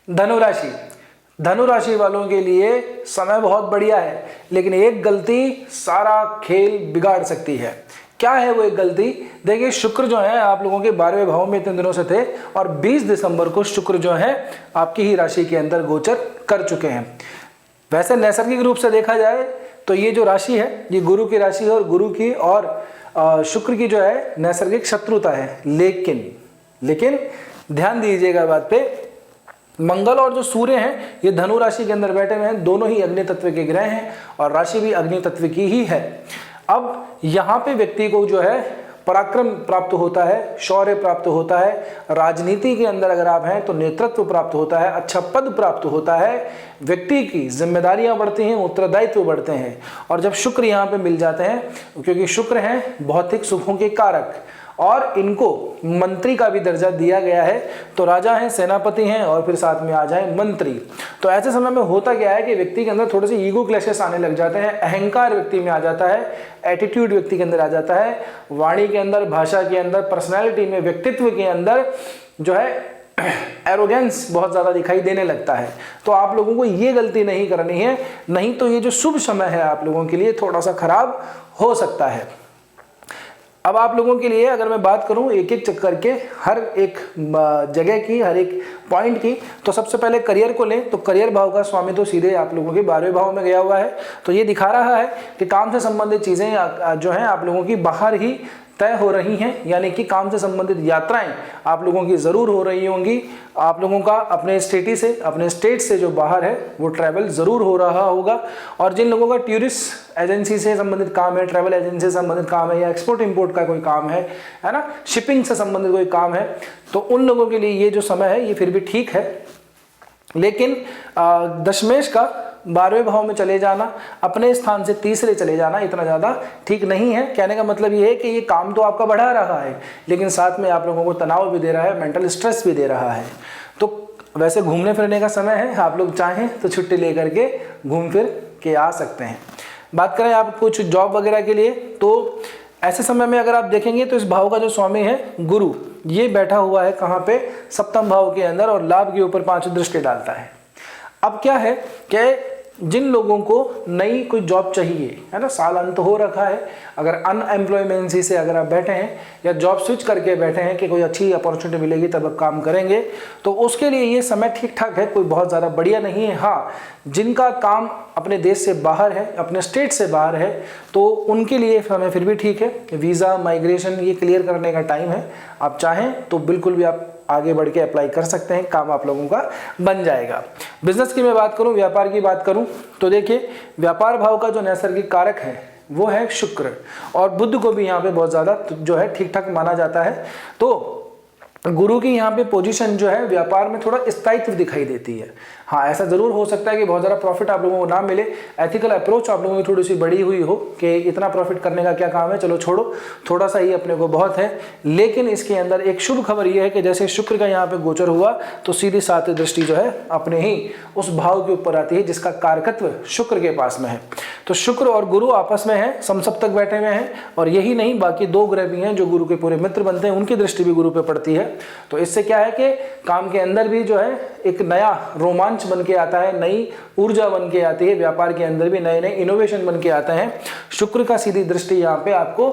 धनु राशि, धनु राशि वालों के लिए समय बहुत बढ़िया है, लेकिन एक गलती सारा खेल बिगाड़ सकती है। क्या है वो एक गलती? देखिए, शुक्र जो है आप लोगों के 12वें भाव में इतने दिनों से थे और 20 दिसंबर को शुक्र जो है आपकी ही राशि के अंदर गोचर कर चुके हैं। वैसे नैसर्गिक रूप से देखा जाए तो ये जो राशि है ये गुरु की राशि है और गुरु की और शुक्र की जो है नैसर्गिक शत्रुता है। लेकिन ध्यान दीजिएगा बात पे, मंगल और जो सूर्य हैं ये धनु राशि के अंदर बैठे हुए हैं, दोनों ही अग्नि तत्व के ग्रह हैं और राशि भी अग्नि तत्व की ही है। अब यहाँ पे व्यक्ति को जो है पराक्रम प्राप्त होता है, शौर्य प्राप्त होता है, राजनीति के अंदर अगर आप हैं तो नेतृत्व प्राप्त होता है, अच्छा पद प्राप्त होता है, व्यक्ति की जिम्मेदारियां बढ़ती हैं, उत्तरदायित्व बढ़ते हैं। और जब शुक्र यहाँ पे मिल जाते हैं, क्योंकि शुक्र हैं भौतिक सुखों के कारक और इनको मंत्री का भी दर्जा दिया गया है, तो राजा हैं, सेनापति हैं और फिर साथ में आ जाए मंत्री। तो ऐसे समय में होता क्या है कि व्यक्ति के अंदर थोड़े से ईगो क्लैशेस आने लग जाते हैं, अहंकार व्यक्ति में आ जाता है, एटीट्यूड व्यक्ति के अंदर आ जाता है, वाणी के अंदर, भाषा के अंदर, पर्सनैलिटी में, व्यक्तित्व के अंदर जो है एरोगेंस बहुत ज़्यादा दिखाई देने लगता है। तो आप लोगों को ये गलती नहीं करनी है, नहीं तो ये जो शुभ समय है आप लोगों के लिए थोड़ा सा खराब हो सकता है। अब आप लोगों के लिए अगर मैं बात करूं एक एक चक्कर के हर एक जगह की, हर एक पॉइंट की, तो सबसे पहले करियर को लें तो करियर भाव का स्वामी तो सीधे आप लोगों के 12वें भाव में गया हुआ है। तो ये दिखा रहा है कि काम से संबंधित चीज़ें जो हैं आप लोगों की बाहर ही तय हो रही हैं, यानी कि काम से संबंधित यात्राएं आप लोगों की ज़रूर हो रही होंगी। आप लोगों का अपने स्टेट से जो बाहर है वो ट्रैवल ज़रूर हो रहा होगा। और जिन लोगों का टूरिस्ट एजेंसी से संबंधित काम है, ट्रैवल एजेंसी से संबंधित काम है या एक्सपोर्ट इंपोर्ट का कोई काम है ना, शिपिंग से संबंधित कोई काम है, तो उन लोगों के लिए ये जो समय है ये फिर भी ठीक है। लेकिन दशमेश का 12वें भाव में चले जाना, अपने स्थान से तीसरे चले जाना इतना ज़्यादा ठीक नहीं है। कहने का मतलब ये है कि ये काम तो आपका बढ़ा रहा है, लेकिन साथ में आप लोगों को तनाव भी दे रहा है, मेंटल स्ट्रेस भी दे रहा है। तो वैसे घूमने फिरने का समय है, आप लोग चाहें तो छुट्टी लेकर के घूम फिर के आ सकते हैं। बात करें आप कुछ जॉब वगैरह के लिए, तो ऐसे समय में अगर आप देखेंगे तो इस भाव का जो स्वामी है गुरु, ये बैठा हुआ है कहाँ पे? सप्तम भाव के अंदर और लाभ के ऊपर 5 दृष्टि डालता है। अब क्या है कि जिन लोगों को नई कोई जॉब चाहिए है ना, साल अंत हो रखा है, अगर अनएम्प्लॉयमेंसी से अगर आप बैठे हैं या जॉब स्विच करके बैठे हैं कि कोई अच्छी अपॉर्चुनिटी मिलेगी तब आप काम करेंगे, तो उसके लिए ये समय ठीक ठाक है, कोई बहुत ज़्यादा बढ़िया नहीं है। हाँ, जिनका काम अपने देश से बाहर है, अपने स्टेट से बाहर है, तो उनके लिए समय फिर भी ठीक है। वीज़ा, माइग्रेशन ये क्लियर करने का टाइम है। आप चाहें तो बिल्कुल भी आप आगे बढ़ के अप्लाई कर सकते हैं, काम आप लोगों का बन जाएगा। बिजनेस की मैं बात करूं, व्यापार की बात करूं, तो देखिए व्यापार भाव का जो नैसर्गिक कारक है वो है शुक्र, और बुध को भी यहाँ पे बहुत ज़्यादा जो है ठीक ठाक माना जाता है। तो गुरु की यहाँ पे पोजीशन जो है व्यापार में थोड़ा स्थायित्व दिखाई देती है। हाँ, ऐसा जरूर हो सकता है कि बहुत ज़्यादा प्रॉफिट आप लोगों को ना मिले, एथिकल अप्रोच आप लोगों की थोड़ी सी बड़ी हुई हो कि इतना प्रॉफिट करने का क्या काम है, चलो छोड़ो, थोड़ा सा ही अपने को बहुत है। लेकिन इसके अंदर एक शुभ खबर यह है कि जैसे शुक्र का यहाँ पे गोचर हुआ तो सीधी 7वीं दृष्टि जो है अपने ही उस भाव के ऊपर आती है जिसका कारकत्व शुक्र के पास में है। तो शुक्र और गुरु आपस में है, समसप्तक बैठे हुए हैं, और यही नहीं बाकी 2 ग्रह भी हैं जो गुरु के पूरे मित्र बनते हैं, उनकी दृष्टि भी गुरु पे पड़ती है। तो इससे क्या है कि काम के अंदर भी जो है एक नया रोमांच बन के आता है, नई ऊर्जा बन के आती है, व्यापार के अंदर भी नए नए इनोवेशन बन के आते हैं। शुक्र का सीधी दृष्टि यहाँ पे आपको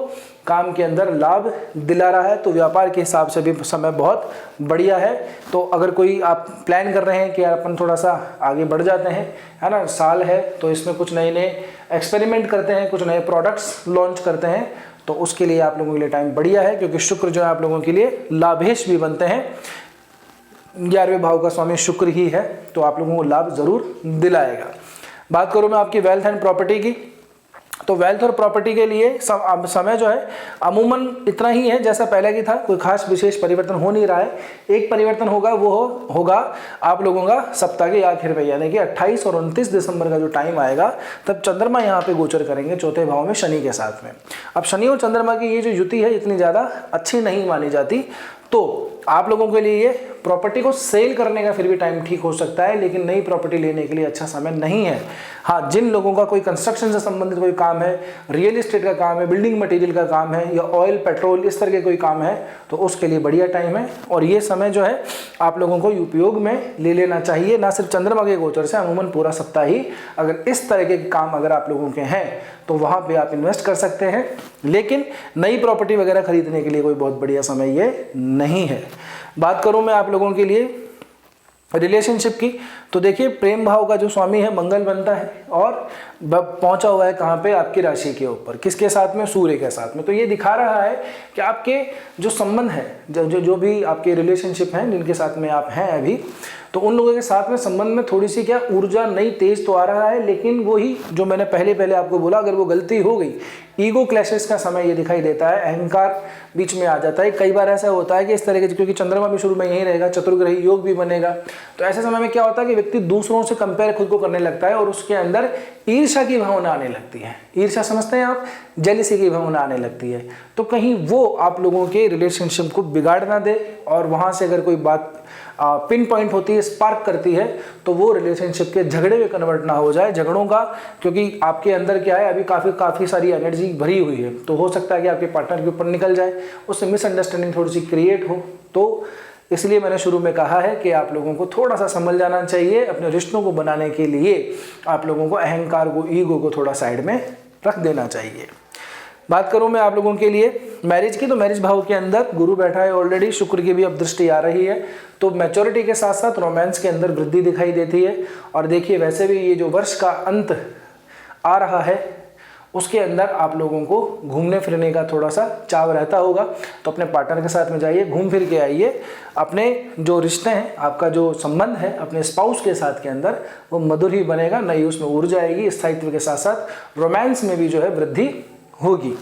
काम के अंदर लाभ दिला रहा है, तो व्यापार के हिसाब से भी समय बहुत बढ़िया है। तो अगर कोई आप प्लान कर रहे हैं कि यार अपन थोड़ा सा आगे बढ़ जाते हैं, है ना, साल है तो इसमें कुछ नए नए एक्सपेरिमेंट करते हैं, कुछ नए प्रोडक्ट्स लॉन्च करते हैं, तो उसके लिए आप लोगों के लिए टाइम बढ़िया है, क्योंकि शुक्र जो है आप लोगों के लिए लाभेश भी बनते हैं। 11वें भाव का स्वामी शुक्र ही है, तो आप लोगों को लाभ जरूर दिलाएगा। बात करूं मैं आपकी वेल्थ एंड प्रॉपर्टी की, तो वेल्थ और प्रॉपर्टी के लिए समय जो है अमूमन इतना ही है जैसा पहले की था, कोई खास विशेष परिवर्तन हो नहीं रहा है। एक परिवर्तन होगा, वो होगा आप लोगों का सप्ताह के आखिर में, यानी कि 28 और 29 दिसंबर का जो टाइम आएगा तब चंद्रमा यहाँ पे गोचर करेंगे 4थे भाव में शनि के साथ में। अब शनि और चंद्रमा की ये जो युति है इतनी ज़्यादा अच्छी नहीं मानी जाती, तो आप लोगों के लिए ये प्रॉपर्टी को सेल करने का फिर भी टाइम ठीक हो सकता है, लेकिन नई प्रॉपर्टी लेने के लिए अच्छा समय नहीं है। हाँ, जिन लोगों का कोई कंस्ट्रक्शन से संबंधित कोई काम है, रियल एस्टेट का काम है, बिल्डिंग मटेरियल का काम है, या ऑयल पेट्रोल इस तरह के कोई काम है, तो उसके लिए बढ़िया टाइम है। और ये समय जो है आप लोगों को उपयोग में ले लेना चाहिए, ना सिर्फ चंद्रमा के गोचर से, अमूमन पूरा सप्ताह ही अगर इस तरह के काम अगर आप लोगों के हैं तो वहाँ पे आप इन्वेस्ट कर सकते हैं। लेकिन नई प्रॉपर्टी वगैरह खरीदने के लिए कोई बहुत बढ़िया समय ये नहीं है। बात करूँ मैं आप लोगों के लिए रिलेशनशिप की, तो देखिए प्रेम भाव का जो स्वामी है मंगल बनता है और पहुंचा हुआ है कहाँ पे, आपकी राशि के ऊपर, किसके साथ में, सूर्य के साथ में। तो ये दिखा रहा है कि आपके जो संबंध है, जो भी आपके रिलेशनशिप हैं जिनके साथ में आप हैं अभी, तो उन लोगों के साथ में संबंध में थोड़ी सी क्या ऊर्जा नई तेज तो आ रहा है, लेकिन वो ही जो मैंने पहले आपको बोला, अगर वो गलती हो गई, ईगो क्लैशेस का समय ये दिखाई देता है, अहंकार बीच में आ जाता है। कई बार ऐसा होता है कि इस तरह के, क्योंकि चंद्रमा भी शुरू में यही रहेगा, चतुर्ग्रही योग भी बनेगा, तो ऐसे समय में क्या होता है कि व्यक्ति दूसरों से कंपेयर खुद को करने लगता है और उसके अंदर ईर्ष्या की भावना आने लगती है। ईर्ष्या समझते हैं आप, जेलिसी की भावना आने लगती है। तो कहीं वो आप लोगों के रिलेशनशिप को बिगाड़ ना दे, और वहां से अगर कोई बात पिन पॉइंट होती है, स्पार्क करती है, तो वो रिलेशनशिप के झगड़े में कन्वर्ट ना हो जाए, झगड़ों का, क्योंकि आपके अंदर क्या है, अभी काफ़ी सारी एनर्जी भरी हुई है, तो हो सकता है कि आपके पार्टनर के ऊपर निकल जाए, उससे मिसअंडरस्टैंडिंग थोड़ी सी क्रिएट हो। तो इसलिए मैंने शुरू में कहा है कि आप लोगों को थोड़ा सा समझ जाना चाहिए। अपने रिश्तों को बनाने के लिए आप लोगों को अहंकार को, ईगो को थोड़ा साइड में रख देना चाहिए। बात करूं मैं आप लोगों के लिए मैरिज की, तो मैरिज भाव के अंदर गुरु बैठा है ऑलरेडी, शुक्र की भी अब दृष्टि आ रही है, तो मैच्योरिटी के साथ साथ रोमांस के अंदर वृद्धि दिखाई देती है। और देखिए वैसे भी ये जो वर्ष का अंत आ रहा है उसके अंदर आप लोगों को घूमने फिरने का थोड़ा सा चाव रहता होगा, तो अपने पार्टनर के साथ में जाइए, घूम फिर के आइए। अपने जो रिश्ते हैं, आपका जो संबंध है अपने स्पाउस के साथ के अंदर, वो मधुर ही बनेगा, नई उसमें ऊर्जा आएगी, स्थायित्व के साथ साथ रोमांस में भी जो है वृद्धि होगी।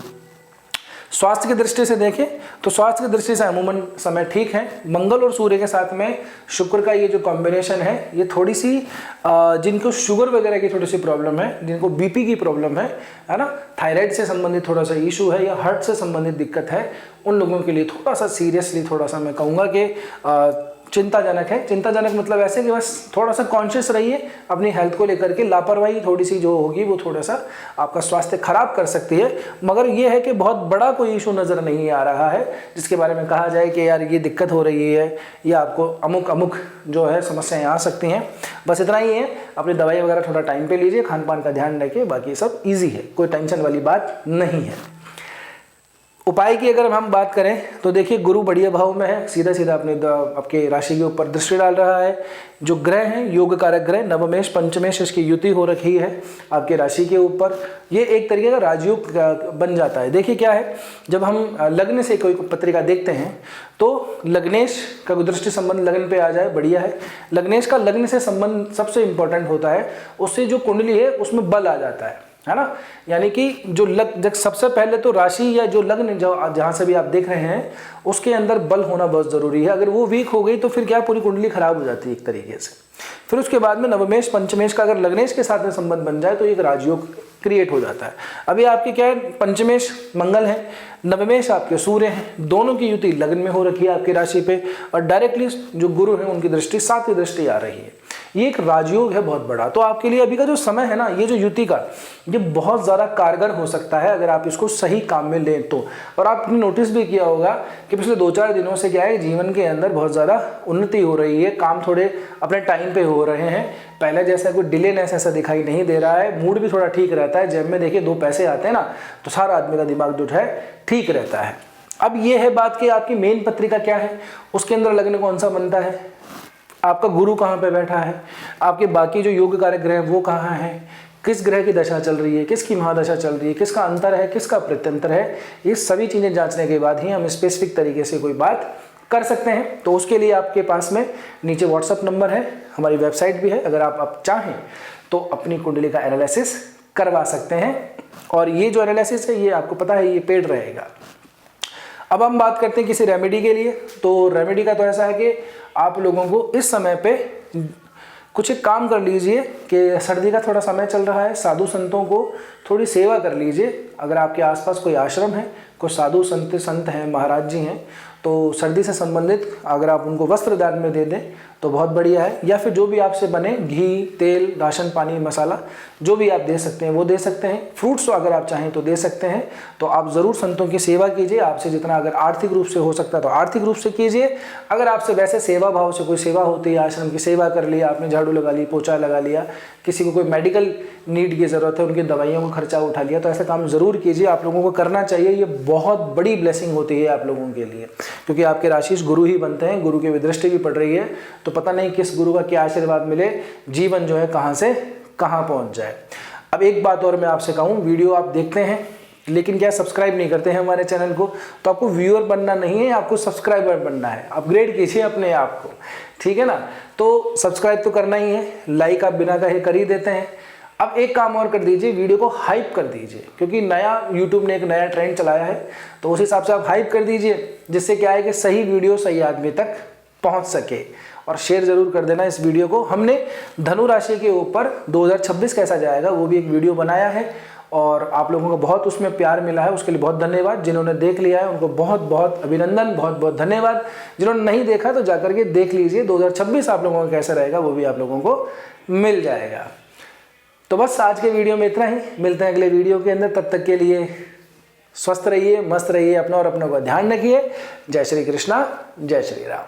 स्वास्थ्य की दृष्टि से देखें तो स्वास्थ्य की दृष्टि से अमूमन समय ठीक है। मंगल और सूर्य के साथ में शुक्र का ये जो कॉम्बिनेशन है, ये थोड़ी सी जिनको शुगर वगैरह की थोड़ी सी प्रॉब्लम है, जिनको बीपी की प्रॉब्लम है ना, थायराइड से संबंधित थोड़ा सा इशू है, या हार्ट से संबंधित दिक्कत है, उन लोगों के लिए थोड़ा सा सीरियसली, थोड़ा सा मैं कहूँगा कि चिंताजनक है। चिंताजनक मतलब ऐसे कि बस थोड़ा सा कॉन्शियस रहिए अपनी हेल्थ को लेकर के। लापरवाही थोड़ी सी जो होगी वो थोड़ा सा आपका स्वास्थ्य खराब कर सकती है, मगर ये है कि बहुत बड़ा कोई इशू नज़र नहीं आ रहा है जिसके बारे में कहा जाए कि यार ये दिक्कत हो रही है, या आपको अमुक जो है समस्याएं आ सकती हैं। बस इतना ही है, अपनी दवाई वगैरह थोड़ा टाइम पे लीजिए, खान पान का ध्यान रखिए, बाकी सब ईजी है, कोई टेंशन वाली बात नहीं है। उपाय की अगर हम बात करें तो देखिए गुरु बढ़िया भाव में है, सीधा सीधा अपने आपके राशि के ऊपर दृष्टि डाल रहा है। जो ग्रह हैं योग कारक ग्रह, नवमेश पंचमेश, इसकी युति हो रखी है आपके राशि के ऊपर, ये एक तरीके का राजयोग बन जाता है। देखिए क्या है, जब हम लग्न से कोई पत्रिका देखते हैं तो लग्नेश का दृष्टि संबंध लग्न पे आ जाए, बढ़िया है। लग्नेश का लग्न से संबंध सबसे इंपॉर्टेंट होता है, उससे जो कुंडली है उसमें बल आ जाता है ना। यानी कि जो सबसे पहले तो राशि या जो लग्न जहाँ से भी आप देख रहे हैं उसके अंदर बल होना बहुत ज़रूरी है। अगर वो वीक हो गई तो फिर क्या, पूरी कुंडली खराब हो जाती है एक तरीके से। फिर उसके बाद में नवमेश पंचमेश का अगर लग्नेश के साथ में संबंध बन जाए तो एक राजयोग क्रिएट हो जाता है। अभी आपके क्या है, पंचमेश मंगल है, नवमेश आपके सूर्य हैं, दोनों की युति लग्न में हो रखी है आपकी राशि पे, और डायरेक्टली जो गुरु है उनकी दृष्टि, सातवीं दृष्टि आ रही है। ये एक राजयोग है बहुत बड़ा। तो आपके लिए अभी का जो समय है ना, ये जो युति का, ये बहुत ज़्यादा कारगर हो सकता है अगर आप इसको सही काम में लें तो। और आपने नोटिस भी किया होगा कि पिछले 2-4 दिनों से क्या है, जीवन के अंदर बहुत ज़्यादा उन्नति हो रही है, काम थोड़े अपने टाइम पे हो रहे हैं, पहले जैसा कोई डिलेनेस ऐसा दिखाई नहीं दे रहा है, मूड भी थोड़ा ठीक रहता है। जेब में देखिए 2 पैसे आते हैं ना, तो सारा आदमी का दिमाग जो है ठीक रहता है। अब ये है बात कि आपकी मेन पत्रिका क्या है, उसके अंदर लग्न कौन सा बनता है, आपका गुरु कहाँ पे बैठा है, आपके बाकी जो योग कारक ग्रह वो कहाँ है, किस ग्रह की दशा चल रही है, किसकी महादशा चल रही है, किसका अंतर है, किसका प्रत्यंतर है, ये सभी चीज़ें जांचने के बाद ही हम स्पेसिफिक तरीके से कोई बात कर सकते हैं। तो उसके लिए आपके पास में नीचे व्हाट्सअप नंबर है, हमारी वेबसाइट भी है, अगर आप चाहें तो अपनी कुंडली का एनालिसिस करवा सकते हैं। और ये जो एनालिसिस है ये आपको पता है ये पेड रहेगा। अब हम बात करते हैं किसी रेमेडी के लिए। तो रेमेडी का तो ऐसा है कि आप लोगों को इस समय पे कुछ एक काम कर लीजिए कि सर्दी का थोड़ा समय चल रहा है, साधु संतों को थोड़ी सेवा कर लीजिए। अगर आपके आसपास कोई आश्रम है, कोई साधु संत हैं, महाराज जी हैं, तो सर्दी से संबंधित अगर आप उनको वस्त्र दान में दे दें तो बहुत बढ़िया है, या फिर जो भी आपसे बने घी, तेल, राशन पानी, मसाला जो भी आप दे सकते हैं वो दे सकते हैं। फ्रूट्स अगर आप चाहें तो दे सकते हैं। तो आप ज़रूर संतों की सेवा कीजिए, आपसे जितना अगर आर्थिक रूप से हो सकता है तो आर्थिक रूप से कीजिए। अगर आपसे वैसे सेवा भाव से कोई सेवा होती है, आश्रम की सेवा कर लिया आपने, झाड़ू लगा ली, पोछा लगा लिया, किसी को कोई मेडिकल नीड की ज़रूरत है, उनकी दवाइयों का खर्चा उठा लिया, तो ऐसा काम ज़रूर कीजिए। आप लोगों को करना चाहिए, ये बहुत बड़ी ब्लेसिंग होती है आप लोगों के लिए, क्योंकि आपके राशिश गुरु ही बनते हैं, गुरु की विदृष्टि भी पड़ रही है, तो पता नहीं किस गुरु का क्या आशीर्वाद मिले, जीवन जो है कहाँ से कहाँ पहुँच जाए। अब एक बात और मैं आपसे कहूँ, वीडियो आप देखते हैं लेकिन क्या सब्सक्राइब नहीं करते हैं हमारे चैनल को, तो आपको व्यूअर बनना नहीं है, आपको सब्सक्राइबर बनना है। अपग्रेड कीजिए अपने आप को, ठीक है ना। तो सब्सक्राइब तो करना ही है, लाइक आप बिना कहे कर ही देते हैं। अब एक काम और कर दीजिए, वीडियो को हाइप कर दीजिए, क्योंकि नया यूट्यूब ने एक नया ट्रेंड चलाया है, तो उस हिसाब से आप हाइप कर दीजिए, जिससे क्या है कि सही वीडियो सही आदमी तक पहुंच सके। और शेयर जरूर कर देना इस वीडियो को। हमने धनु राशि के ऊपर 2026 कैसा जाएगा वो भी एक वीडियो बनाया है, और आप लोगों को बहुत उसमें प्यार मिला है, उसके लिए बहुत धन्यवाद। जिन्होंने देख लिया है उनको बहुत बहुत अभिनंदन, बहुत बहुत धन्यवाद। जिन्होंने नहीं देखा तो जाकर के देख लीजिए, 2026 आप लोगों का कैसा रहेगा वो भी आप लोगों को मिल जाएगा। तो बस आज के वीडियो में इतना ही, मिलते हैं अगले वीडियो के अंदर। तब तक के लिए स्वस्थ रहिए, मस्त रहिए, अपना और अपनों का ध्यान रखिए। जय श्री कृष्णा, जय श्री राम।